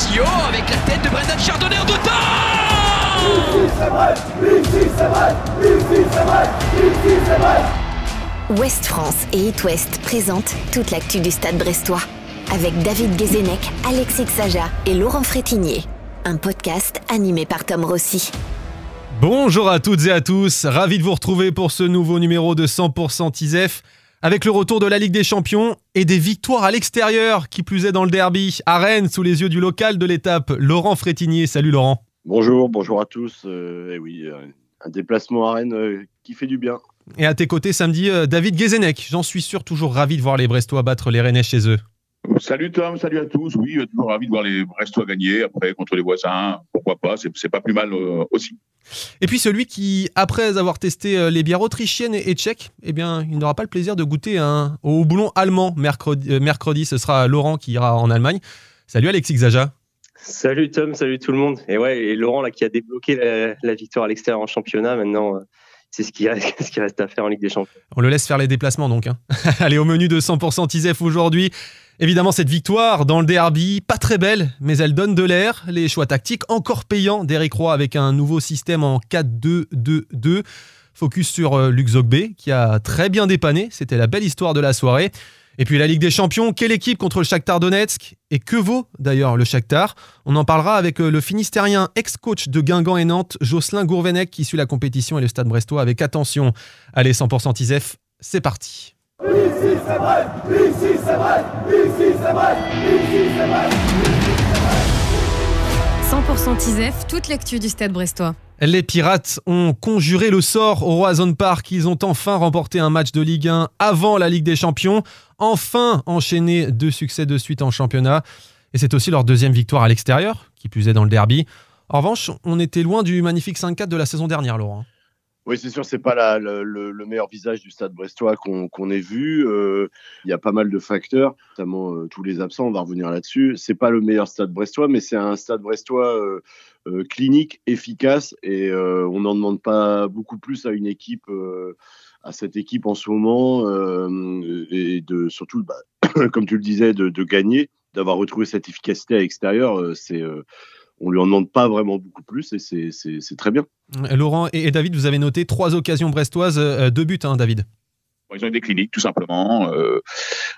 Genesio avec la tête de Brendan Chardonnay en dedans. Ici c'est vrai, ici c'est vrai, ici c'est vrai, ici c'est vrai. Ouest France et It West présentent toute l'actu du Stade brestois avec David Guézenec, Alexis Xaja et Laurent Frétinier. Un podcast animé par Tom Rossi. Bonjour à toutes et à tous, ravi de vous retrouver pour ce nouveau numéro de 100% ISEF avec le retour de la Ligue des Champions et des victoires à l'extérieur, qui plus est dans le derby, à Rennes, sous les yeux du local de l'étape, Laurent Frétinier. Salut Laurent. Bonjour à tous. Un déplacement à Rennes qui fait du bien. Et à tes côtés samedi, David Guézenec. J'en suis sûr, toujours ravi de voir les Brestois battre les Rennais chez eux. Salut Tom, salut à tous. Oui, toujours ravi de voir les Brestois gagner. Après, contre les voisins, pourquoi pas, c'est pas plus mal aussi. Et puis celui qui, après avoir testé les bières autrichiennes et tchèques, eh bien, il n'aura pas le plaisir de goûter au houblon allemand mercredi. Ce sera Laurent qui ira en Allemagne. Salut Alexis Xaja. Salut Tom, salut tout le monde. Et Laurent là qui a débloqué la victoire à l'extérieur en championnat, maintenant c'est ce qui reste à faire en Ligue des Champions. On le laisse faire les déplacements donc. Allez, au menu de 100% ISEF aujourd'hui, évidemment cette victoire dans le derby, pas très belle, mais elle donne de l'air. Les choix tactiques encore payants d'Éric Roy avec un nouveau système en 4-2-2-2. Focus sur Luc Zogbé qui a très bien dépanné, c'était la belle histoire de la soirée. Et puis la Ligue des Champions, quelle équipe contre le Shakhtar Donetsk? Et que vaut d'ailleurs le Shakhtar? On en parlera avec le Finistérien, ex-coach de Guingamp et Nantes, Jocelyn Gourvenec, qui suit la compétition et le Stade brestois avec attention. Allez, 100% ISEF, c'est parti. Ici c'est vrai, ici c'est vrai, ici c'est vrai, ici c'est vrai. 100% ISEF, toute l'actu du Stade brestois. Les Pirates ont conjuré le sort au Roazhon Park. Ils ont enfin remporté un match de Ligue 1 avant la Ligue des Champions. Enfin enchaîné 2 succès de suite en championnat. Et c'est aussi leur deuxième victoire à l'extérieur, qui plus est dans le derby. En revanche, on était loin du magnifique 5-4 de la saison dernière, Laurent. Oui, c'est sûr, c'est pas le meilleur visage du Stade brestois qu'on ait vu. Il y a pas mal de facteurs, notamment tous les absents, on va revenir là-dessus. C'est pas le meilleur Stade brestois, mais c'est un Stade brestois clinique, efficace, et on n'en demande pas beaucoup plus à une équipe, à cette équipe en ce moment, et surtout, comme tu le disais, de gagner, d'avoir retrouvé cette efficacité à l'extérieur. On lui en demande pas vraiment beaucoup plus, et c'est très bien. Laurent et David, vous avez noté 3 occasions brestoises, 2 buts, David. Ils ont été cliniques, tout simplement.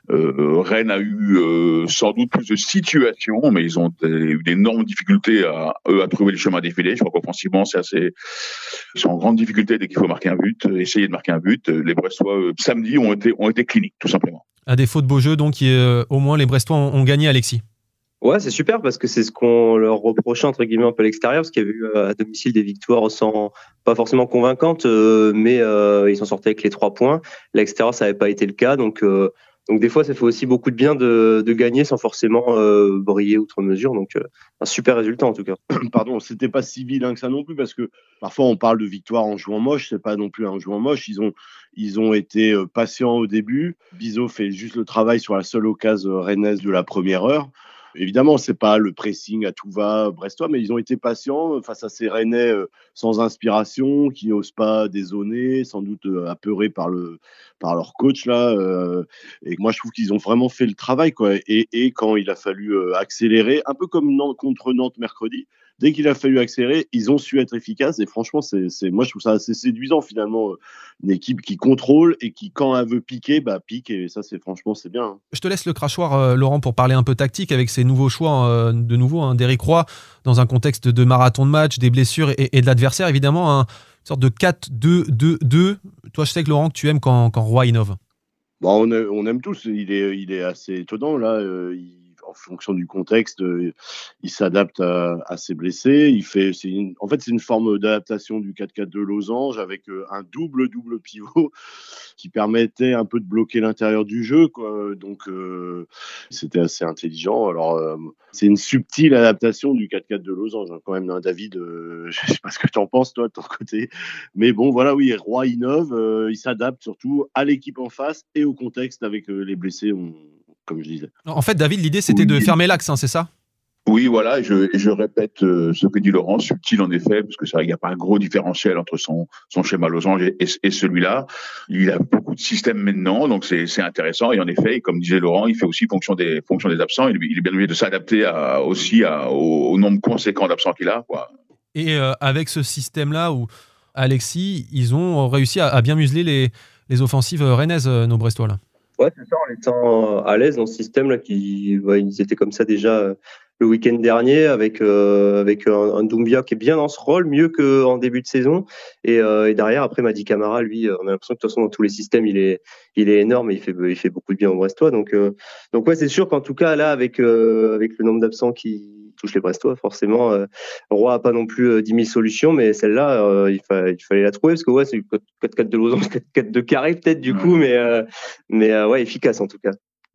Rennes a eu sans doute plus de situations, mais ils ont eu d'énormes difficultés à trouver le chemin défilé. Je crois qu'offensivement, ils sont en grande difficulté dès qu'il faut marquer un but, essayer de marquer un but. Les Brestois, samedi, ont été cliniques, tout simplement. À défaut de beaux jeux, donc, au moins les Brestois ont gagné, Alexis. Ouais, c'est super parce que c'est ce qu'on leur reprochait entre guillemets un peu à l'extérieur, parce qu'il y avait eu à domicile des victoires pas forcément convaincantes, mais ils s'en sortaient avec les 3 points. À l'extérieur, ça n'avait pas été le cas, donc des fois, ça fait aussi beaucoup de bien de gagner sans forcément briller outre mesure. Donc un super résultat en tout cas. Pardon, c'était pas si vilain que ça non plus, parce que parfois on parle de victoire en jouant moche, c'est pas non plus un jouant moche. Ils ont été patients au début. Bizot fait juste le travail sur la seule occasion rennaise de la première heure. Évidemment, c'est pas le pressing à tout va brestois, mais ils ont été patients face à ces Rennais sans inspiration, qui n'osent pas dézonner, sans doute apeurés par leur coach là. Et moi, je trouve qu'ils ont vraiment fait le travail, quoi. Et quand il a fallu accélérer, un peu comme contre Nantes mercredi, dès qu'il a fallu accélérer, ils ont su être efficaces. Et franchement, moi, je trouve ça assez séduisant finalement, une équipe qui contrôle et qui, quand elle veut piquer, pique. Et ça, franchement, c'est bien. Je te laisse le crachoir, Laurent, pour parler un peu tactique avec ces nouveaux choix, d'Éric Roy, dans un contexte de marathon de match, des blessures et de l'adversaire. Évidemment, une sorte de 4-2-2-2. Toi, je sais que Laurent, que tu aimes quand Roy innove. Bon, on aime tous. Il est assez étonnant là. En fonction du contexte, il s'adapte à ses blessés. C'est une forme d'adaptation du 4-4 de Losange avec un double pivot qui permettait un peu de bloquer l'intérieur du jeu, quoi. Donc, c'était assez intelligent. Alors, c'est une subtile adaptation du 4-4 de Losange, quand même, David. Je sais pas ce que tu en penses, toi, de ton côté. Mais bon, voilà, oui, Roy innove. Il s'adapte surtout à l'équipe en face et au contexte avec les blessés, comme je disais. En fait, David, l'idée, c'était de fermer l'axe, c'est ça? Oui, voilà, et je répète ce que dit Laurent, subtil en effet, parce que c'est vrai qu'il n'y a pas un gros différentiel entre son schéma losange et celui-là. Il a beaucoup de systèmes maintenant, donc c'est intéressant. Et en effet, comme disait Laurent, il fait aussi fonction des absents. Il est bien obligé de s'adapter au nombre conséquent d'absents qu'il a, quoi. Et avec ce système-là, où Alexis, ils ont réussi à bien museler les offensives rennaises, nos Brestois, là. Ouais, c'est ça, en étant à l'aise dans ce système-là, ils étaient comme ça déjà le week-end dernier avec un Doumbia qui est bien dans ce rôle, mieux qu'en début de saison. Et derrière, après, Mady Camara, lui, on a l'impression que de toute façon, dans tous les systèmes, il est énorme et il fait beaucoup de bien aux Brestois. Donc ouais, c'est sûr qu'en tout cas, là, avec le nombre d'absents qui touche les Brestois, forcément, Roy a pas non plus 10 000 solutions, mais celle-là, il fallait la trouver, parce que ouais, c'est 4-4 de losange, 4-4 de carré peut-être du coup, mais ouais, efficace en tout cas.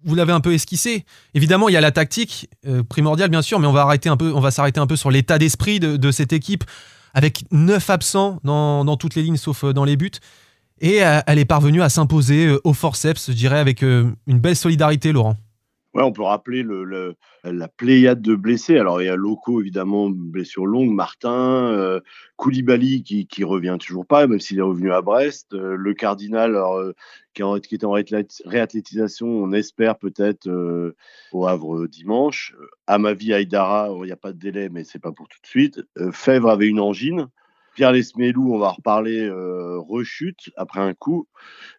Vous l'avez un peu esquissé. Évidemment, il y a la tactique primordiale, bien sûr, mais on va s'arrêter un peu sur l'état d'esprit de cette équipe, avec 9 absents dans toutes les lignes, sauf dans les buts. Et elle est parvenue à s'imposer au forceps, je dirais, avec une belle solidarité, Laurent. Ouais, on peut rappeler la pléiade de blessés. Alors, il y a Loco, évidemment, blessure longue, Martin, Koulibaly qui revient toujours pas, même s'il est revenu à Brest, le Cardinal, qui est en réathlétisation, on espère peut-être au Havre dimanche. Amavi Aïdara, il n'y a pas de délai, mais c'est pas pour tout de suite. Fèvre avait une angine. Pierre Lesmelou, on va en reparler, rechute après un coup.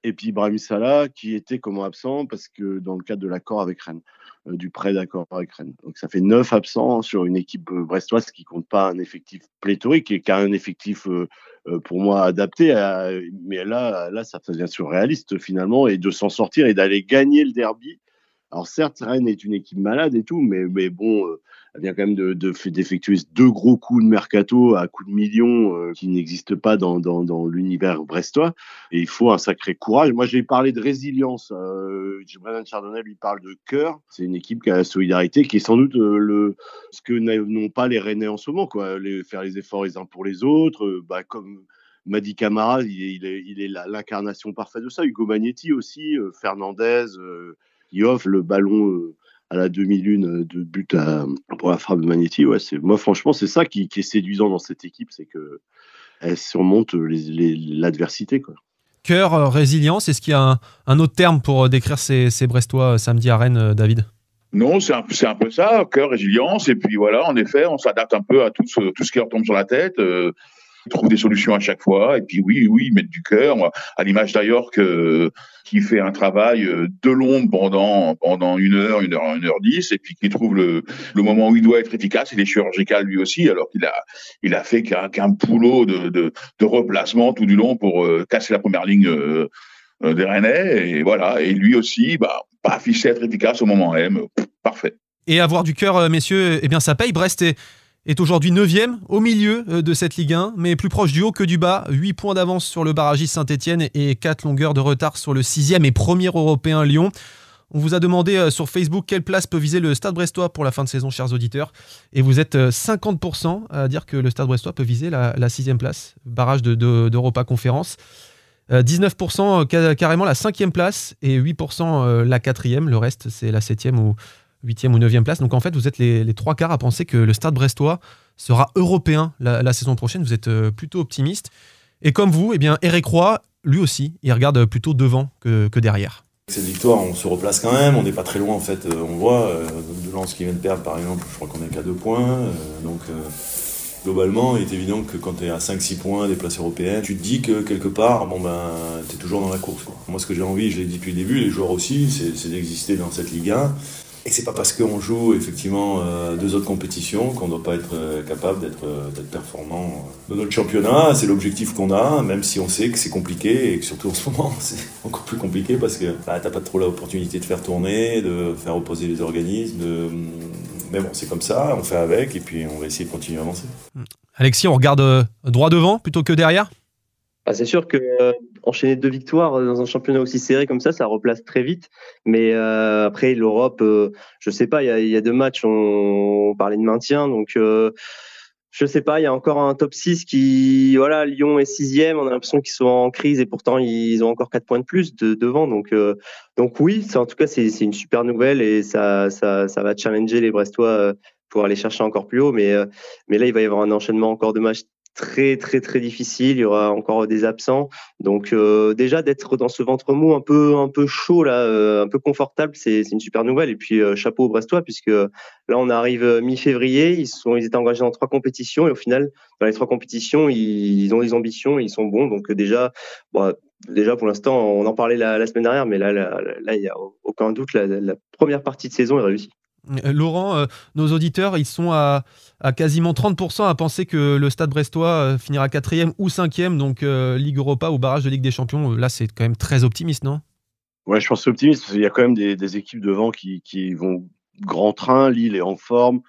Et puis Brahim Salah, qui était comment absent parce que dans le cadre de l'accord avec Rennes, du prêt d'accord avec Rennes. Donc ça fait 9 absents sur une équipe brestoise qui compte pas un effectif pléthorique et qui a un effectif pour moi adapté. Mais là, ça devient surréaliste finalement, et de s'en sortir et d'aller gagner le derby. Alors certes, Rennes est une équipe malade et tout, mais bon, elle vient quand même d'effectuer 2 gros coups de mercato à coups de millions qui n'existent pas dans l'univers brestois. Et il faut un sacré courage. Moi, j'ai parlé de résilience. Brennan Chardonnay lui parle de cœur. C'est une équipe qui a la solidarité, qui est sans doute ce que n'ont pas les Rennais en ce moment, quoi. Faire les efforts les uns pour les autres, comme Mady Camara, il est l'incarnation parfaite de ça. Hugo Magnetti aussi, Fernandez, qui offre le ballon à la demi-lune de but pour la frappe de Magnetti. Ouais, moi, franchement, c'est ça qui est séduisant dans cette équipe, c'est qu'elle surmonte l'adversité, quoi. Cœur, résilience, est-ce qu'il y a un autre terme pour décrire ces Brestois samedi à Rennes, David ? Non, c'est un peu ça, cœur, résilience, et puis voilà, en effet, on s'adapte un peu à tout ce qui leur tombe sur la tête. Trouve des solutions à chaque fois, et puis oui, mettre du cœur, à l'image d'ailleurs qui fait un travail de l'ombre pendant 1h10, et puis qui trouve le moment où il doit être efficace. Il est chirurgical lui aussi, alors qu'il a fait qu'un boulot de replacement tout du long pour casser la première ligne des Rennais, et voilà. Et lui aussi, pas affiché à être efficace au moment M, parfait. Et avoir du cœur, messieurs, eh bien ça paye. Brest est aujourd'hui 9e au milieu de cette Ligue 1, mais plus proche du haut que du bas. 8 points d'avance sur le barragiste Saint-Etienne et 4 longueurs de retard sur le 6e et premier européen Lyon. On vous a demandé sur Facebook quelle place peut viser le Stade Brestois pour la fin de saison, chers auditeurs. Et vous êtes 50% à dire que le Stade Brestois peut viser la 6e place, barrage d'Europa Conférence. 19% carrément la 5e place et 8% la 4e. Le reste, c'est la 7e ou 8e ou 9e place. Donc en fait, vous êtes les 3 quarts à penser que le Stade Brestois sera européen la saison prochaine. Vous êtes plutôt optimiste. Et comme vous, eh bien, Eric Roy, lui aussi, il regarde plutôt devant que derrière. Cette victoire, on se replace quand même. On n'est pas très loin en fait. On voit de Lens qui vient de perdre par exemple. Je crois qu'on est qu'à 2 points. Globalement, il est évident que quand tu es à 5-6 points des places européennes, tu te dis que quelque part, tu es toujours dans la course, quoi. Moi, ce que j'ai envie, je l'ai dit depuis le début, les joueurs aussi, c'est d'exister dans cette Ligue 1. Et c'est pas parce qu'on joue effectivement 2 autres compétitions qu'on doit pas être capable d'être performant dans notre championnat. C'est l'objectif qu'on a, même si on sait que c'est compliqué et que surtout en ce moment c'est encore plus compliqué parce que t'as pas trop l'opportunité de faire tourner, de faire reposer les organismes. Mais bon, c'est comme ça, on fait avec et puis on va essayer de continuer à avancer. Alexis, on regarde droit devant plutôt que derrière ? C'est sûr que enchaîner 2 victoires dans un championnat aussi serré comme ça replace très vite. Mais après l'Europe, je sais pas, il y a 2 matchs, on parlait de maintien, donc je sais pas, il y a encore un top 6 qui, voilà, Lyon est 6e, on a l'impression qu'ils sont en crise et pourtant ils ont encore 4 points de plus devant. Donc oui, en tout cas c'est une super nouvelle et ça va challenger les Brestois pour aller chercher encore plus haut. Mais là, il va y avoir un enchaînement encore de matchs très très très difficile, il y aura encore des absents, donc déjà d'être dans ce ventre mou un peu chaud là, un peu confortable, c'est une super nouvelle. Et puis chapeau aux Brestois, puisque là on arrive mi-février, ils étaient engagés dans 3 compétitions et au final dans les 3 compétitions ils ont des ambitions et ils sont bons, donc déjà pour l'instant on en parlait la semaine dernière, mais là il y a aucun doute, la première partie de saison est réussie. Laurent, nos auditeurs, ils sont à quasiment 30% à penser que le Stade brestois finira 4e ou 5e, donc Ligue Europa ou barrage de Ligue des Champions. Là, c'est quand même très optimiste, non ? Ouais, je pense que c'est optimiste parce qu'il y a quand même des équipes devant qui vont grand train. Lille est en forme.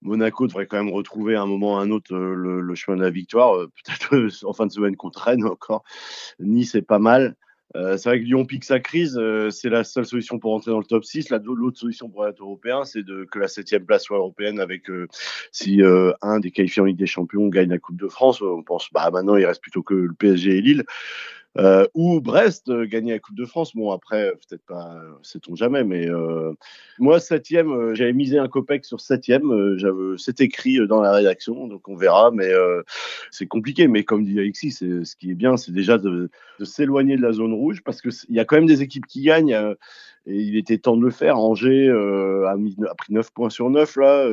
Monaco devrait quand même retrouver à un moment ou à un autre le chemin de la victoire, peut-être en fin de semaine contre Rennes encore. Nice est pas mal. C'est vrai que Lyon pique sa crise, c'est la seule solution pour rentrer dans le top 6. L'autre solution pour être européen, c'est que la 7e place soit européenne avec si un des qualifiés en Ligue des Champions gagne la Coupe de France. On pense maintenant il reste plutôt que le PSG et Lille. Ou Brest gagner la Coupe de France. Bon, après, peut-être pas, sait-on jamais, mais moi, 7e, j'avais misé un copec sur 7e. C'est écrit dans la rédaction, donc on verra, mais c'est compliqué. Mais comme dit Alexis, ce qui est bien, c'est déjà de s'éloigner de la zone rouge, parce qu'il y a quand même des équipes qui gagnent. Et il était temps de le faire. Angers a pris 9 points sur 9. Là,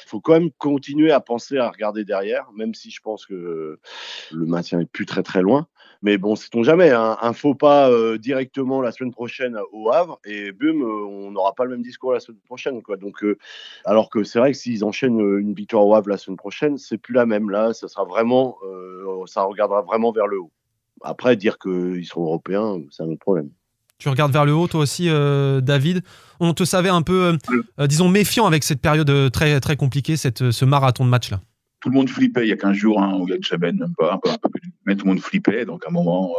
faut quand même continuer à penser à regarder derrière, même si je pense que le maintien est plus très très loin. Mais bon, sait-on jamais, un faux pas directement la semaine prochaine au Havre et boum, on n'aura pas le même discours la semaine prochaine, quoi. Donc, alors que c'est vrai que s'ils enchaînent une victoire au Havre la semaine prochaine, c'est plus la même. Là, ça sera vraiment, ça regardera vraiment vers le haut. Après, dire qu'ils seront européens, c'est un autre problème. Tu regardes vers le haut, toi aussi, David. On te savait un peu, disons, méfiant avec cette période très, très compliquée, ce marathon de match-là. Tout le monde flippait il y a 15 jours, ou il y a une semaine, même pas, un peu plus. Mais tout le monde flippait, donc à un moment,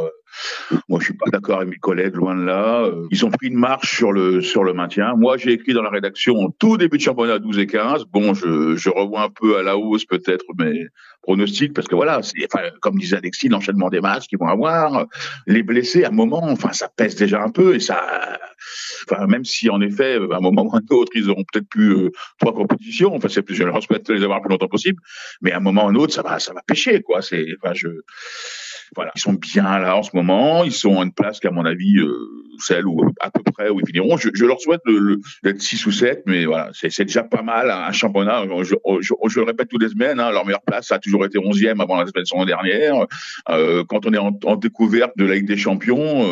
moi je suis pas d'accord avec mes collègues, loin de là. Ils ont pris une marche sur le maintien. Moi j'ai écrit dans la rédaction tout début de championnat 12 et 15. Bon, je revois un peu à la hausse peut-être mes pronostics, parce que voilà, comme disait Alexis, l'enchaînement des matchs qu'ils vont avoir, les blessés à un moment, ça pèse déjà un peu, et ça, même si en effet, à un moment ou à un autre, ils auront peut-être plus 3 compétitions, je leur souhaite les avoir le plus longtemps possible, mais à un moment ou à un autre, ça va pêcher, quoi. Voilà, ils sont bien là en ce moment, ils sont à une place qu'à mon avis, celle où à peu près où ils finiront. Je leur souhaite d'être 6 ou 7, mais voilà, c'est déjà pas mal, un championnat. Je le répète toutes les semaines, leur meilleure place, ça a toujours été 11e avant la saison dernière. Quand on est en découverte de la Ligue des Champions,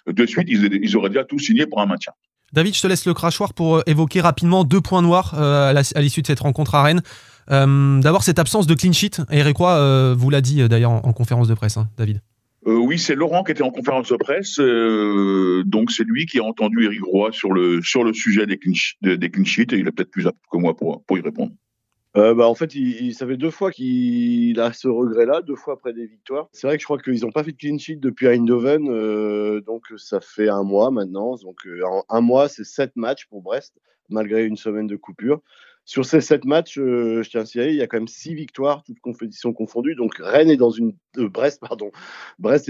de suite, ils auraient déjà tout signé pour un maintien. David, je te laisse le crachoir pour évoquer rapidement 2 points noirs à l'issue de cette rencontre à Rennes. D'abord, cette absence de clean sheet. Eric Roy vous l'a dit d'ailleurs en conférence de presse, David. Oui, c'est Laurent qui était en conférence de presse, donc c'est lui qui a entendu Eric Roy sur le sujet des clean sheets, et il est peut-être plus apte que moi pour y répondre. En fait, ça fait 2 fois qu'il a ce regret-là, 2 fois après des victoires. C'est vrai que je crois qu'ils n'ont pas fait de clean sheet depuis Eindhoven, donc ça fait 1 mois maintenant. Donc en 1 mois, c'est 7 matchs pour Brest, malgré une semaine de coupure. Sur ces 7 matchs, je tiens à signaler, il y a quand même 6 victoires, toutes compétitions confondues. Donc Brest est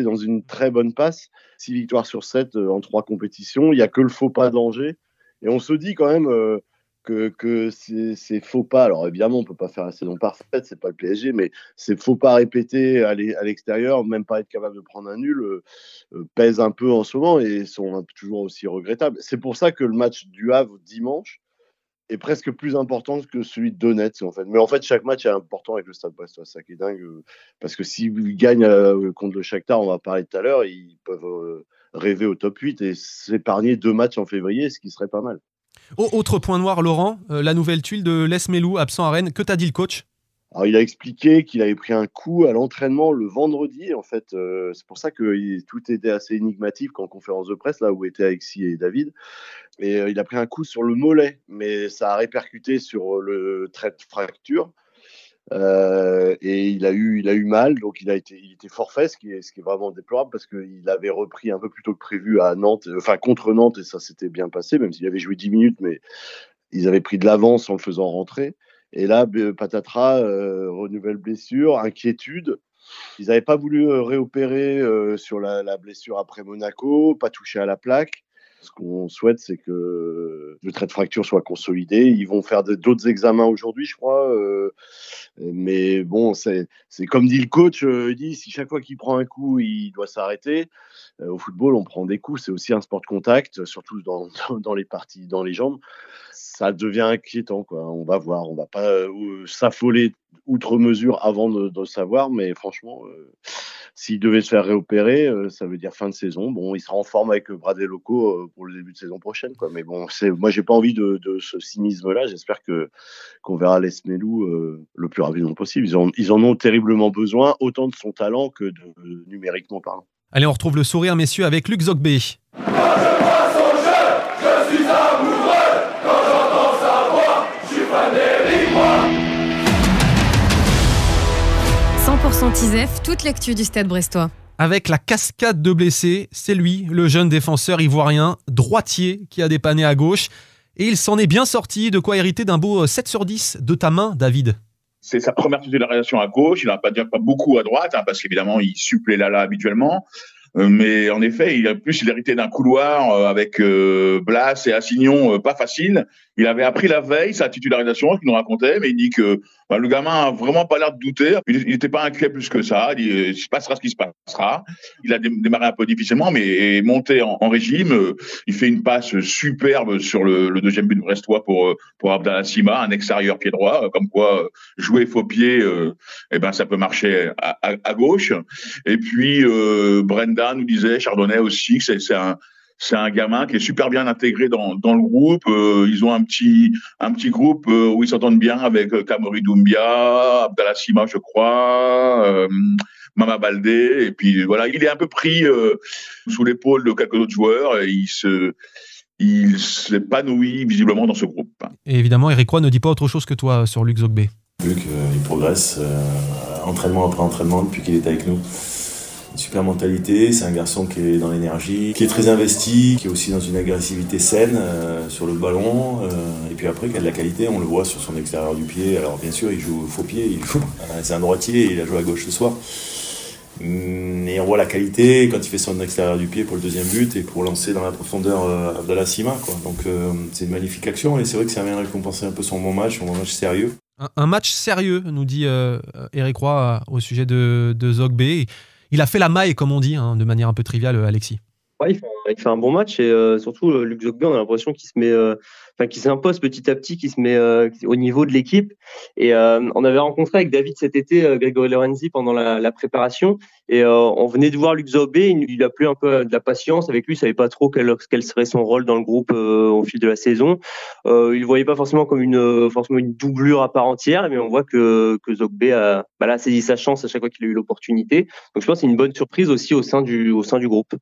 dans une très bonne passe. 6 victoires sur 7 en 3 compétitions. Il n'y a que le faux pas d'Angers. Et on se dit quand même que ces faux pas, alors évidemment on ne peut pas faire la saison parfaite, c'est pas le PSG, mais ces faux pas répétés à l'extérieur, même pas être capable de prendre un nul, pèsent un peu en ce moment et sont toujours aussi regrettables. C'est pour ça que le match du Havre dimanche est presque plus important que celui de Donetsk, en fait. Mais en fait, chaque match est important avec le Stade Brestois. Ça qui est dingue, parce que s'ils gagnent contre le Shakhtar, on va parler tout à l'heure, ils peuvent rêver au top 8 et s'épargner 2 matchs en février, ce qui serait pas mal. Autre point noir, Laurent, la nouvelle tuile de Les Melou, absent à Rennes. Que t'a dit le coach ? Alors, il a expliqué qu'il avait pris un coup à l'entraînement le vendredi. En fait, c'est pour ça que tout était assez énigmatique en conférence de presse, là où étaient Alexis et David. Et il a pris un coup sur le mollet, mais ça a répercuté sur le trait de fracture. Et il a eu mal, donc il était forfait, ce qui est vraiment déplorable parce qu'il avait repris un peu plus tôt que prévu à Nantes, contre Nantes, et ça s'était bien passé, même s'il avait joué 10 minutes, mais ils avaient pris de l'avance en le faisant rentrer. Et là, patatras, renouvelle blessure, inquiétude. Ils n'avaient pas voulu réopérer sur la blessure après Monaco, pas touché à la plaque. Ce qu'on souhaite, c'est que le trait de fracture soit consolidé. Ils vont faire d'autres examens aujourd'hui, je crois. Mais bon, c'est comme dit le coach, il dit si chaque fois qu'il prend un coup, il doit s'arrêter. Au football, on prend des coups. C'est aussi un sport de contact, surtout dans les parties, dans les jambes. Ça devient inquiétant, quoi. On va voir. On va pas s'affoler outre mesure avant de savoir. Mais franchement, s'il devait se faire réopérer, ça veut dire fin de saison. Bon, il sera en forme avec Bradley Loco pour le début de saison prochaine, quoi. Mais bon, moi, j'ai pas envie de ce cynisme-là. J'espère qu'on verra Les Melou le plus rapidement possible. Ils en ont terriblement besoin, autant de son talent que numériquement parlant. Allez, on retrouve le sourire, messieurs, avec Luc Zogbé. Quand je vois son jeu, je suis amoureux. Quand j'entends sa voix, je suis fan d'Éric Roy. 100% TISEF, toute l'actu du Stade brestois. Avec la cascade de blessés, c'est lui, le jeune défenseur ivoirien, droitier, qui a dépanné à gauche. Et il s'en est bien sorti, de quoi hériter d'un beau 7 sur 10 de ta main, David. C'est sa première titularisation à gauche. Il n'en a pas beaucoup à droite, parce qu'évidemment, il supplée Lala habituellement. Mais en effet, il héritait d'un couloir avec Blas et Assignon pas facile. Il avait appris la veille sa titularisation, qu'il nous racontait, mais il dit que le gamin a vraiment pas l'air de douter. Il n'était pas inquiet plus que ça. Il dit il se passera ce qui se passera. Il a démarré un peu difficilement, mais est monté en régime. Il fait une passe superbe sur le deuxième but brestois pour Abdallah Sima, un extérieur pied droit, comme quoi jouer faux pied, ça peut marcher à gauche. Et puis Brenda nous disait, Chardonnay aussi, que c'est un gamin qui est super bien intégré dans le groupe. Ils ont un petit groupe où ils s'entendent bien avec Kamori Doumbia, Abdallah Sima, je crois, Mama Baldé. Et puis voilà, il est un peu pris sous l'épaule de quelques autres joueurs et il s'épanouit visiblement dans ce groupe. Et évidemment, Éric Roy ne dit pas autre chose que toi sur Luc Zogbé. Luc, il progresse entraînement après entraînement depuis qu'il est avec nous. Une super mentalité, c'est un garçon qui est dans l'énergie, qui est très investi, qui est aussi dans une agressivité saine sur le ballon. Et puis après, qui a de la qualité, on le voit sur son extérieur du pied. Alors bien sûr, il joue faux pied, c'est un droitier, il a joué à gauche ce soir. Mais on voit la qualité quand il fait son extérieur du pied pour le deuxième but et pour lancer dans la profondeur Abdallah Sima, quoi. Donc c'est une magnifique action et c'est vrai que ça vient récompenser un peu son bon match sérieux. Un match sérieux, nous dit Éric Roy au sujet de Zogbé. Il a fait la maille, comme on dit, de manière un peu triviale, Alexis. Ouais, il fait un bon match et surtout Luc Zogbé, on a l'impression qu'il s'impose petit à petit, qu'il se met au niveau de l'équipe. Et on avait rencontré avec David cet été Grégory Lorenzi pendant la préparation et on venait de voir Luc Zogbé. Il a plu un peu de la patience avec lui. Il savait pas trop quel serait son rôle dans le groupe au fil de la saison. Il le voyait pas forcément comme une doublure à part entière, mais on voit que Zogbé a saisi sa chance à chaque fois qu'il a eu l'opportunité. Donc je pense que c'est une bonne surprise aussi au sein du groupe.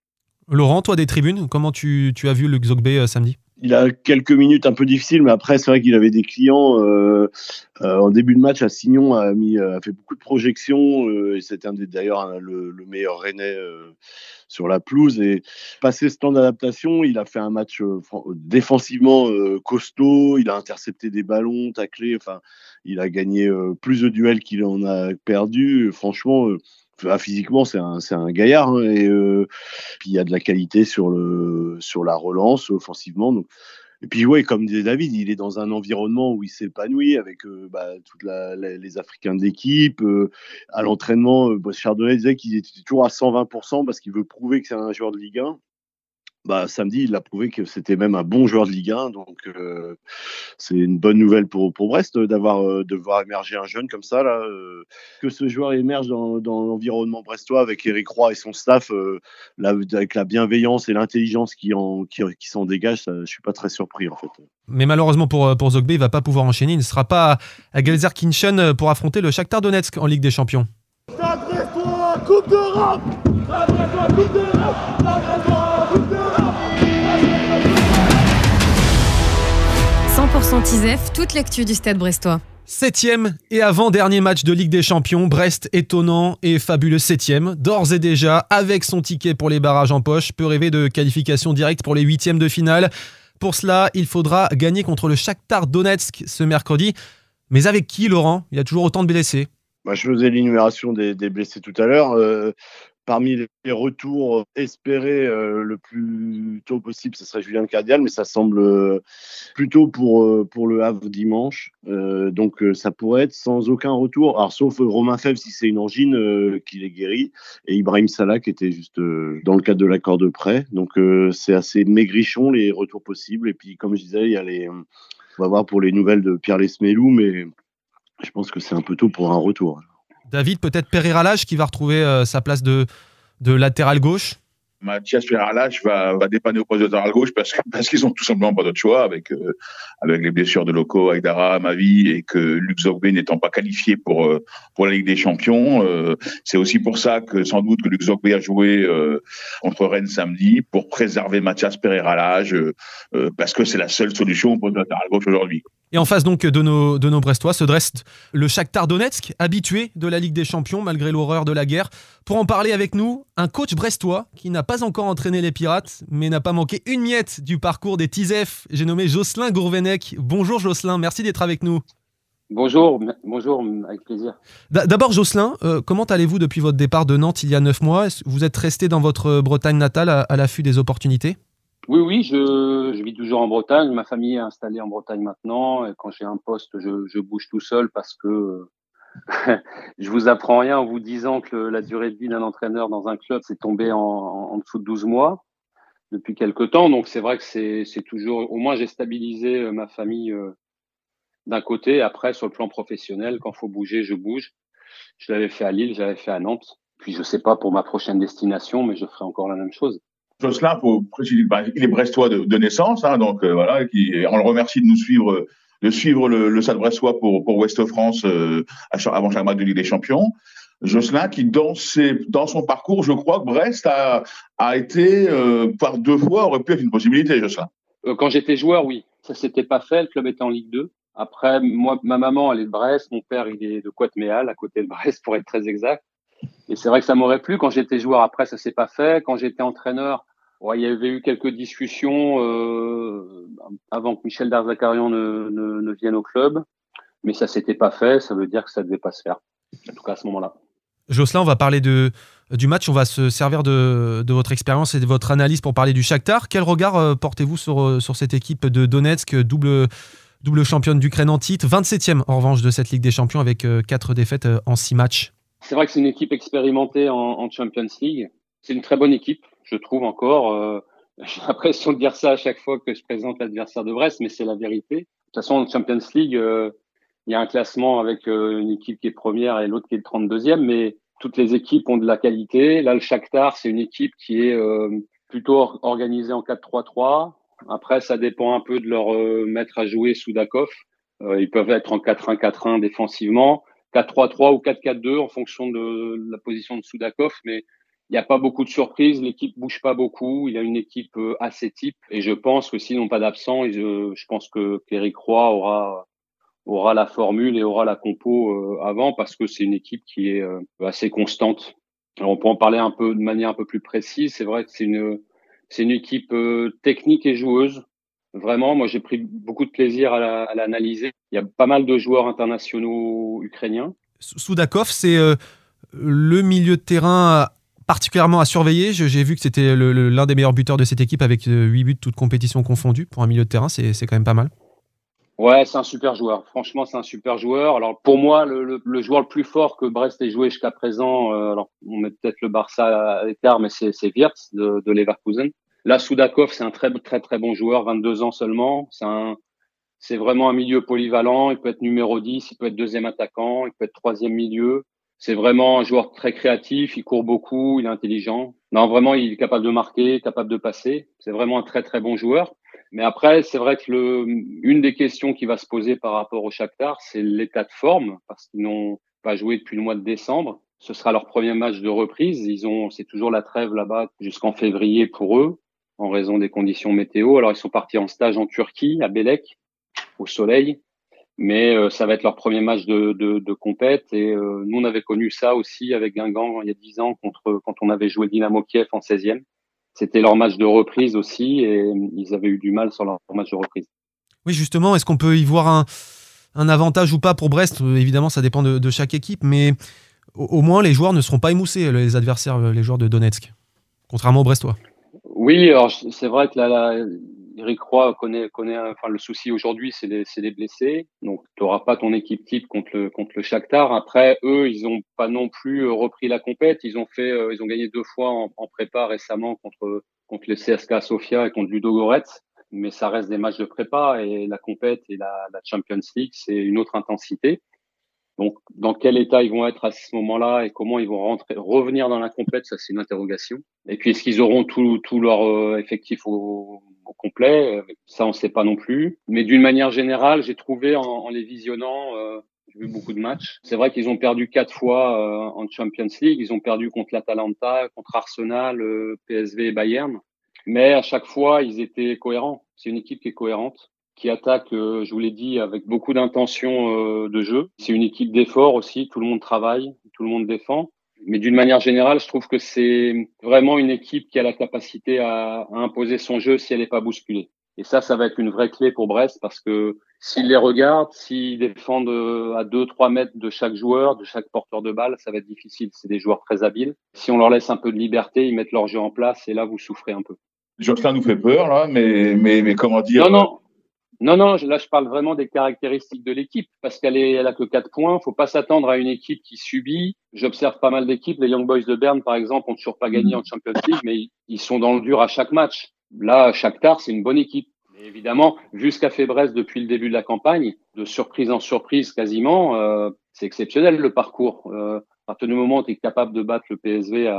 Laurent, toi des tribunes, comment tu as vu Luc Zogbé samedi ? Il a quelques minutes un peu difficiles, mais après c'est vrai qu'il avait des clients. En début de match, Assignon a fait beaucoup de projections et c'était d'ailleurs le meilleur Rennais sur la pelouse. Et passé ce temps d'adaptation, il a fait un match défensivement costaud. Il a intercepté des ballons, taclé. Enfin, il a gagné plus de duels qu'il en a perdu. Franchement. Physiquement, c'est un gaillard et puis il y a de la qualité sur la relance offensivement. Donc, et puis ouais, comme disait David, il est dans un environnement où il s'épanouit avec toutes les Africains d'équipe. À l'entraînement, Chardonnay disait qu'il était toujours à 120% parce qu'il veut prouver que c'est un joueur de Ligue 1. Samedi, il a prouvé que c'était même un bon joueur de Ligue 1, donc c'est une bonne nouvelle pour Brest de voir émerger un jeune comme ça là. Que ce joueur émerge dans l'environnement brestois avec Éric Roy et son staff, avec la bienveillance et l'intelligence qui s'en dégage, je suis pas très surpris en fait. Mais malheureusement pour Zogbé, il va pas pouvoir enchaîner. Il ne sera pas à Gelsenkirchen pour affronter le Shakhtar Donetsk en Ligue des Champions. Stade Brestois, Coupe d'Europe. Stade Brestois, Coupe d'Europe. Stade Brestois, Coupe d'Europe. 100% TISEF, toute l'actu du Stade brestois. 7e et avant-dernier match de Ligue des Champions, Brest étonnant et fabuleux 7e, d'ores et déjà avec son ticket pour les barrages en poche, peut rêver de qualification directe pour les 8e de finale. Pour cela, il faudra gagner contre le Shakhtar Donetsk ce mercredi. Mais avec qui, Laurent ? Il y a toujours autant de blessés. Je faisais l'énumération des blessés tout à l'heure. Parmi les retours espérés le plus tôt possible, ce serait Julien Cardial, mais ça semble plutôt pour le Havre dimanche. Donc ça pourrait être sans aucun retour, alors sauf Romain Fèvre si c'est une angine qu'il est guéri, et Ibrahim Salah qui était juste dans le cadre de l'accord de prêt. Donc c'est assez maigrichon les retours possibles. Et puis comme je disais, il y a on va voir pour les nouvelles de Pierre Lesmelou, mais je pense que c'est un peu tôt pour un retour. David, peut-être Pereira Lage qui va retrouver sa place de latéral gauche. Mathias Pereira Lage va dépanner au poste de latéral gauche parce qu'ils ont tout simplement pas d'autre choix avec les blessures de Loco, Aïdara, Mavi, et que Luc Zogbé n'étant pas qualifié pour la Ligue des Champions. C'est aussi pour ça que sans doute que Luc Zogbé a joué contre Rennes samedi pour préserver Mathias Pereira Lage parce que c'est la seule solution pour le latéral gauche aujourd'hui. Et en face donc de nos Brestois se dresse le Shakhtar Donetsk, habitué de la Ligue des Champions malgré l'horreur de la guerre. Pour en parler avec nous, un coach brestois qui n'a pas encore entraîné les Pirates, mais n'a pas manqué une miette du parcours des Tizef. J'ai nommé Jocelyn Gourvenec. Bonjour Jocelyn, merci d'être avec nous. Bonjour, avec plaisir. D'abord Jocelyn, comment allez-vous depuis votre départ de Nantes il y a 9 mois ? Vous êtes resté dans votre Bretagne natale à l'affût des opportunités ? Oui, je vis toujours en Bretagne. Ma famille est installée en Bretagne maintenant. Et quand j'ai un poste, je bouge tout seul parce que je vous apprends rien en vous disant que la durée de vie d'un entraîneur dans un club, c'est tombé en dessous de 12 mois depuis quelque temps. Donc c'est vrai que c'est toujours, au moins j'ai stabilisé ma famille d'un côté. Après, sur le plan professionnel, quand faut bouger, je bouge. Je l'avais fait à Lille, j'avais fait à Nantes. Puis je sais pas pour ma prochaine destination, mais je ferai encore la même chose. Jocelyn, il est brestois de naissance, hein, donc voilà, on le remercie de nous suivre, le Stade brestois pour Ouest France avant chaque match de Ligue des Champions. Jocelyn, qui dans son parcours, je crois que Brest a été par 2 fois aurait pu être une possibilité, Jocelyn. Quand j'étais joueur, oui, ça s'était pas fait. Le club était en Ligue 2. Après, moi, ma maman, elle est de Brest, mon père, il est de Coatméal, à côté de Brest, pour être très exact. Et c'est vrai que ça m'aurait plu quand j'étais joueur. Après, ça s'est pas fait. Quand j'étais entraîneur, il y avait eu quelques discussions avant que Michel Darzacarian ne vienne au club, mais ça s'était pas fait. Ça veut dire que ça devait pas se faire, en tout cas à ce moment-là. Jocelyn, on va parler du match. On va se servir de votre expérience et de votre analyse pour parler du Shakhtar. Quel regard portez-vous sur cette équipe de Donetsk, double championne d'Ukraine en titre, 27e en revanche de cette Ligue des Champions avec 4 défaites en 6 matchs? C'est vrai que c'est une équipe expérimentée en Champions League. C'est une très bonne équipe, je trouve encore. J'ai l'impression de dire ça à chaque fois que je présente l'adversaire de Brest, mais c'est la vérité. De toute façon, en Champions League, il y a un classement avec une équipe qui est première et l'autre qui est le 32e, mais toutes les équipes ont de la qualité. Là, le Shakhtar, c'est une équipe qui est plutôt organisée en 4-3-3. Après, ça dépend un peu de leur maître à jouer, Soudakov. Ils peuvent être en 4-1-4-1 défensivement, 4-3-3 ou 4-4-2 en fonction de la position de Soudakov, mais il n'y a pas beaucoup de surprises, l'équipe bouge pas beaucoup, il a une équipe assez type, et je pense que s'ils n'ont pas d'absents, je pense que Eric Roy aura la formule et aura la compo avant, parce que c'est une équipe qui est assez constante. Alors on peut en parler de manière un peu plus précise. C'est vrai que c'est une équipe technique et joueuse. Vraiment, moi j'ai pris beaucoup de plaisir à l'analyser. Il y a pas mal de joueurs internationaux ukrainiens. Soudakov, c'est le milieu de terrain particulièrement à surveiller. J'ai vu que c'était l'un des meilleurs buteurs de cette équipe avec 8 buts toutes compétitions confondues. Pour un milieu de terrain, c'est quand même pas mal. Ouais, c'est un super joueur. Franchement, c'est un super joueur. Alors pour moi, le joueur le plus fort que Brest ait joué jusqu'à présent, alors on met peut-être le Barça à l'écart, mais c'est Wirtz de Leverkusen. Là, Soudakov, c'est un très très très bon joueur, 22 ans seulement. C'est vraiment un milieu polyvalent. Il peut être numéro 10, il peut être deuxième attaquant, il peut être troisième milieu. C'est vraiment un joueur très créatif, il court beaucoup, il est intelligent. Non, vraiment, il est capable de marquer, capable de passer. C'est vraiment un très très bon joueur. Mais après, c'est vrai que une des questions qui va se poser par rapport au Shakhtar, c'est l'état de forme, parce qu'ils n'ont pas joué depuis le mois de décembre. Ce sera leur premier match de reprise. C'est toujours la trêve là-bas jusqu'en février pour eux, en raison des conditions météo. Alors, ils sont partis en stage en Turquie, à Bélek, au soleil. Mais ça va être leur premier match de compète. Et nous, on avait connu ça aussi avec Guingamp il y a 10 ans quand on avait joué Dynamo Kiev en 16e. C'était leur match de reprise aussi et ils avaient eu du mal sur leur match de reprise. Oui, justement, est-ce qu'on peut y voir un avantage ou pas pour Brest ? Évidemment, ça dépend de chaque équipe, mais Au moins, les joueurs ne seront pas émoussés, les adversaires, les joueurs de Donetsk, contrairement aux Brestois. Oui, alors c'est vrai que Eric Roy connaît enfin le souci aujourd'hui, c'est les blessés. Donc tu n'auras pas ton équipe type contre le Shakhtar. Après eux, ils ont pas non plus repris la compète. Ils ont gagné 2 fois en prépa récemment contre le CSKA Sofia et contre Ludogorets. Mais ça reste des matchs de prépa et la compète et la Champions League, c'est une autre intensité. Donc, dans quel état ils vont être à ce moment-là et comment ils vont revenir dans la compète, ça c'est une interrogation. Et puis, est-ce qu'ils auront tout leur effectif au complet? Ça, on sait pas non plus. Mais d'une manière générale, j'ai trouvé en les visionnant, j'ai vu beaucoup de matchs. C'est vrai qu'ils ont perdu 4 fois en Champions League. Ils ont perdu contre l'Atalanta, contre Arsenal, PSV et Bayern. Mais à chaque fois, ils étaient cohérents. C'est une équipe qui est cohérente, qui attaque, je vous l'ai dit, avec beaucoup d'intention de jeu. C'est une équipe d'effort aussi, tout le monde travaille, tout le monde défend. Mais d'une manière générale, je trouve que c'est vraiment une équipe qui a la capacité à imposer son jeu si elle n'est pas bousculée. Et ça va être une vraie clé pour Brest parce que s'ils les regardent, s'ils défendent à 2-3 mètres de chaque joueur, de chaque porteur de balle, ça va être difficile. C'est des joueurs très habiles. Si on leur laisse un peu de liberté, ils mettent leur jeu en place et là, vous souffrez un peu. Jocelyn nous fait peur, là, mais comment dire? Non, là, je parle vraiment des caractéristiques de l'équipe, parce qu'elle a que 4 points. Faut pas s'attendre à une équipe qui subit. J'observe pas mal d'équipes. Les Young Boys de Berne, par exemple, ont toujours pas gagné en Champions League, mais ils sont dans le dur à chaque match. Là, Shakhtar, c'est une bonne équipe. Et évidemment, vu ce qu'a fait Brest depuis le début de la campagne, de surprise en surprise quasiment, c'est exceptionnel le parcours. À partir du moment où tu es capable de battre le PSV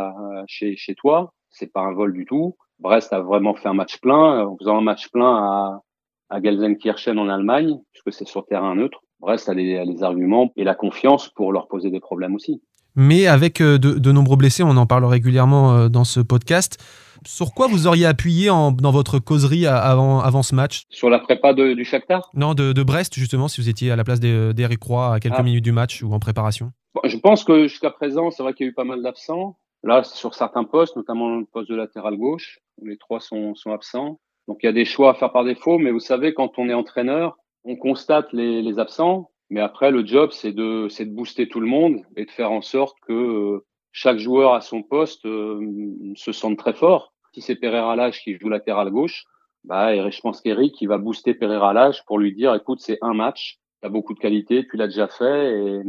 chez toi, c'est pas un vol du tout. Brest a vraiment fait un match plein, en faisant un match plein à Gelsenkirchen en Allemagne, puisque c'est sur terrain neutre. Brest a les arguments et la confiance pour leur poser des problèmes aussi. Mais avec de nombreux blessés, on en parle régulièrement dans ce podcast. Sur quoi vous auriez appuyé dans votre causerie avant ce match? Sur la prépa du Shakhtar? Non, de Brest, justement, si vous étiez à la place d'Eric Roy à quelques minutes du match ou en préparation. Bon, je pense que jusqu'à présent, c'est vrai qu'il y a eu pas mal d'absents. Là, sur certains postes, notamment le poste de latéral gauche, où les 3 sont absents. Donc, il y a des choix à faire par défaut, mais vous savez, quand on est entraîneur, on constate les absents, mais après, le job, c'est de booster tout le monde et de faire en sorte que chaque joueur à son poste se sente très fort. Si c'est Pereira Lage qui joue latéral gauche, je pense qu'Eric, il va booster Pereira Lage pour lui dire, écoute, c'est un match, tu as beaucoup de qualité, tu l'as déjà fait, et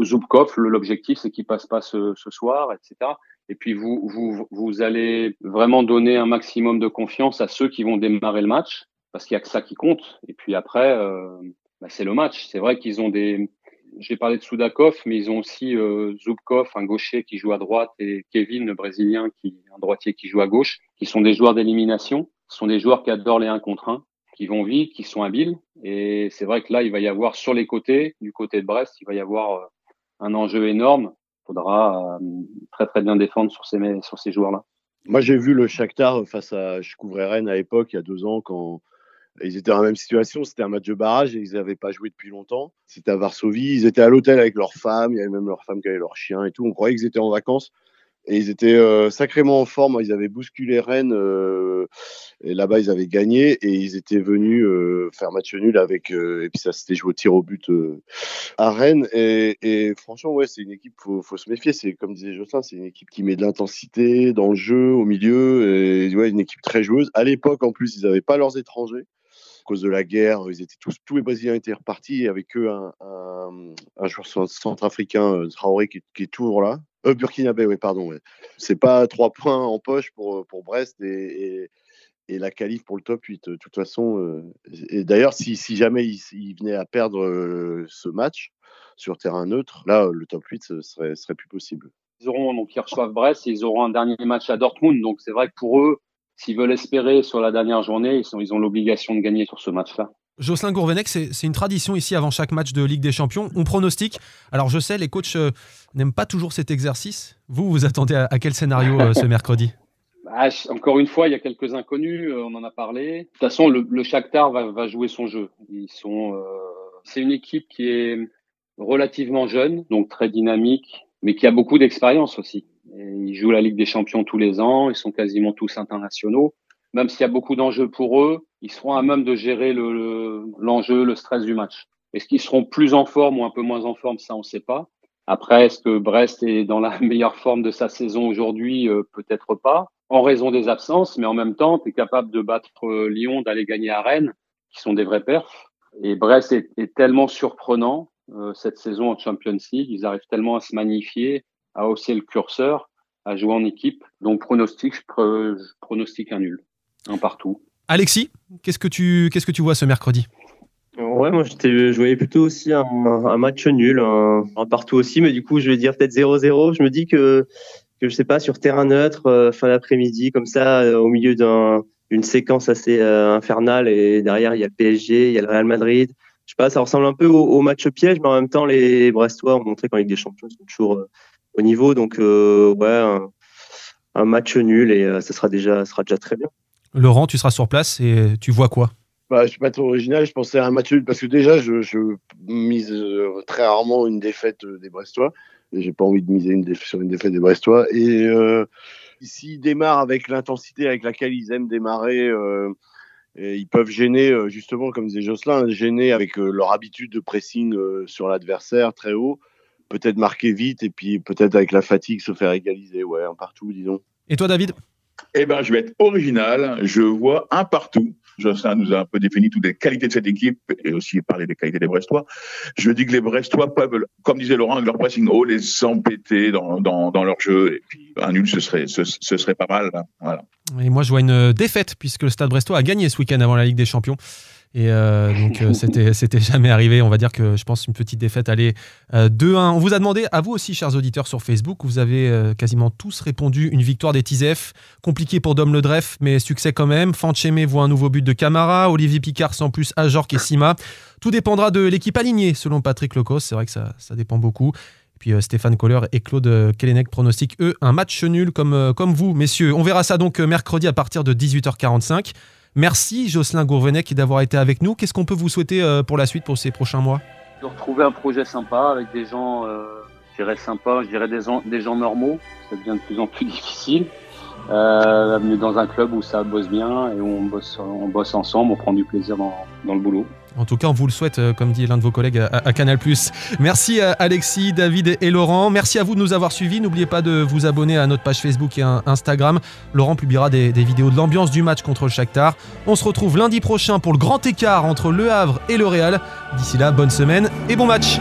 Zubkov, l'objectif, c'est qu'il passe pas ce soir, etc. Et puis vous allez vraiment donner un maximum de confiance à ceux qui vont démarrer le match, parce qu'il y a que ça qui compte. Et puis après, c'est le match. C'est vrai qu'ils ont j'ai parlé de Soudakov, mais ils ont aussi Zubkov, un gaucher qui joue à droite, et Kevin, le Brésilien, un droitier qui joue à gauche, qui sont des joueurs d'élimination. Ce sont des joueurs qui adorent les 1 contre 1, qui vont vite, qui sont habiles. Et c'est vrai que là, il va y avoir sur les côtés, du côté de Brest, il va y avoir un enjeu énorme. Il faudra très très bien défendre sur ces joueurs-là. Moi, j'ai vu le Shakhtar je couvrais Rennes à l'époque, il y a 2 ans, quand ils étaient dans la même situation. C'était un match de barrage et ils n'avaient pas joué depuis longtemps. C'était à Varsovie. Ils étaient à l'hôtel avec leurs femmes. Il y avait même leurs femmes qui avaient leurs chiens et tout. On croyait qu'ils étaient en vacances. Et ils étaient sacrément en forme. Ils avaient bousculé Rennes. Et là-bas, ils avaient gagné. Et ils étaient venus faire match nul avec... et puis ça s'était joué au tir au but à Rennes. Et franchement, ouais, c'est une équipe, faut se méfier. C'est comme disait Jocelyn, c'est une équipe qui met de l'intensité dans le jeu, au milieu. Et ouais, une équipe très joueuse. À l'époque, en plus, ils n'avaient pas leurs étrangers. À cause de la guerre, tous les Brésiliens étaient repartis. Avec eux, un joueur centrafricain, Traoré, qui est toujours là. Burkinabé, oui, pardon. Ouais. C'est pas 3 points en poche pour Brest et la qualif pour le top 8. De toute façon, et d'ailleurs, si jamais ils venaient à perdre ce match sur terrain neutre, là, le top 8 serait plus possible. Ils reçoivent Brest et ils auront un dernier match à Dortmund. Donc, c'est vrai que pour eux, s'ils veulent espérer sur la dernière journée, ils ont l'obligation de gagner sur ce match-là. Jocelyn Gourvenec, c'est une tradition ici avant chaque match de Ligue des Champions. On pronostique. Alors je sais, les coachs n'aiment pas toujours cet exercice. Vous attendez à quel scénario ce mercredi? Encore une fois, il y a quelques inconnus, on en a parlé. De toute façon, le Shakhtar va jouer son jeu. C'est une équipe qui est relativement jeune, donc très dynamique, mais qui a beaucoup d'expérience aussi. Et ils jouent la Ligue des Champions tous les ans, ils sont quasiment tous internationaux. Même s'il y a beaucoup d'enjeux pour eux, ils seront à même de gérer l'enjeu, le stress du match. Est-ce qu'ils seront plus en forme ou un peu moins en forme, ça on ne sait pas. Après, est-ce que Brest est dans la meilleure forme de sa saison aujourd'hui? Peut-être pas, en raison des absences, mais en même temps, tu es capable de battre Lyon, d'aller gagner à Rennes, qui sont des vrais perfs. Et Brest est tellement surprenant cette saison en Champions League. Ils arrivent tellement à se magnifier, à hausser le curseur, à jouer en équipe. Donc je pronostique un nul, un partout. Alexis, qu'est-ce que tu vois ce mercredi? Ouais, moi je voyais plutôt aussi un match nul, un partout aussi, mais du coup je vais dire peut-être 0-0. Je me dis que je sais pas, sur terrain neutre, fin d'après-midi, comme ça, au milieu d'une séquence assez infernale, et derrière il y a le PSG, il y a le Real Madrid. Je sais pas, ça ressemble un peu au match piège, mais en même temps les Brestois ont montré qu'en Ligue des Champions ils sont toujours au niveau, donc ouais, un match nul, et ça sera déjà très bien. Laurent, tu seras sur place et tu vois quoi? Je suis pas trop original, je pensais à un match nul parce que déjà je mise très rarement une défaite des Brestois. Et j'ai pas envie de miser sur une défaite des Brestois. Et s'ils démarrent avec l'intensité avec laquelle ils aiment démarrer, et ils peuvent gêner, justement, comme disait Jocelyn, gêner avec leur habitude de pressing sur l'adversaire très haut, peut-être marquer vite et puis peut-être avec la fatigue se faire égaliser. Ouais, un partout, disons. Et toi, David? Eh ben, je vais être original. Je vois un partout. Jocelyn nous a un peu défini toutes les qualités de cette équipe et aussi parlé des qualités des Brestois. Je dis que les Brestois peuvent, comme disait Laurent, avec leur pressing haut, les embêter dans leur jeu. Et puis, un nul, ce serait pas mal. Hein. Voilà. Et moi, je vois une défaite puisque le Stade Brestois a gagné ce week-end avant la Ligue des Champions. Et donc c'était jamais arrivé. On va dire que je pense une petite défaite. Allez, 2-1. On vous a demandé, à vous aussi, chers auditeurs sur Facebook, vous avez quasiment tous répondu une victoire des Tizef. Compliqué pour Dom Le Dreff, mais succès quand même. Fanchemé voit un nouveau but de Camara. Olivier Picard sans plus Ajorc et Sima. Tout dépendra de l'équipe alignée selon Patrick Lecos. C'est vrai que ça dépend beaucoup. Et puis Stéphane Kohler et Claude Kellenec pronostiquent, eux, un match nul comme vous, messieurs. On verra ça donc mercredi à partir de 18h45. Merci Jocelyn Gourvenec d'avoir été avec nous. Qu'est-ce qu'on peut vous souhaiter pour la suite, pour ces prochains mois? De retrouver un projet sympa avec des gens, je dirais des gens normaux. Ça devient de plus en plus difficile. Mais dans un club où ça bosse bien et où on bosse ensemble, on prend du plaisir dans le boulot. En tout cas, on vous le souhaite, comme dit l'un de vos collègues à Canal+. Merci Alexis, David et Laurent. Merci à vous de nous avoir suivis. N'oubliez pas de vous abonner à notre page Facebook et Instagram. Laurent publiera des vidéos de l'ambiance du match contre le Shakhtar. On se retrouve lundi prochain pour le grand écart entre Le Havre et le Real. D'ici là, bonne semaine et bon match.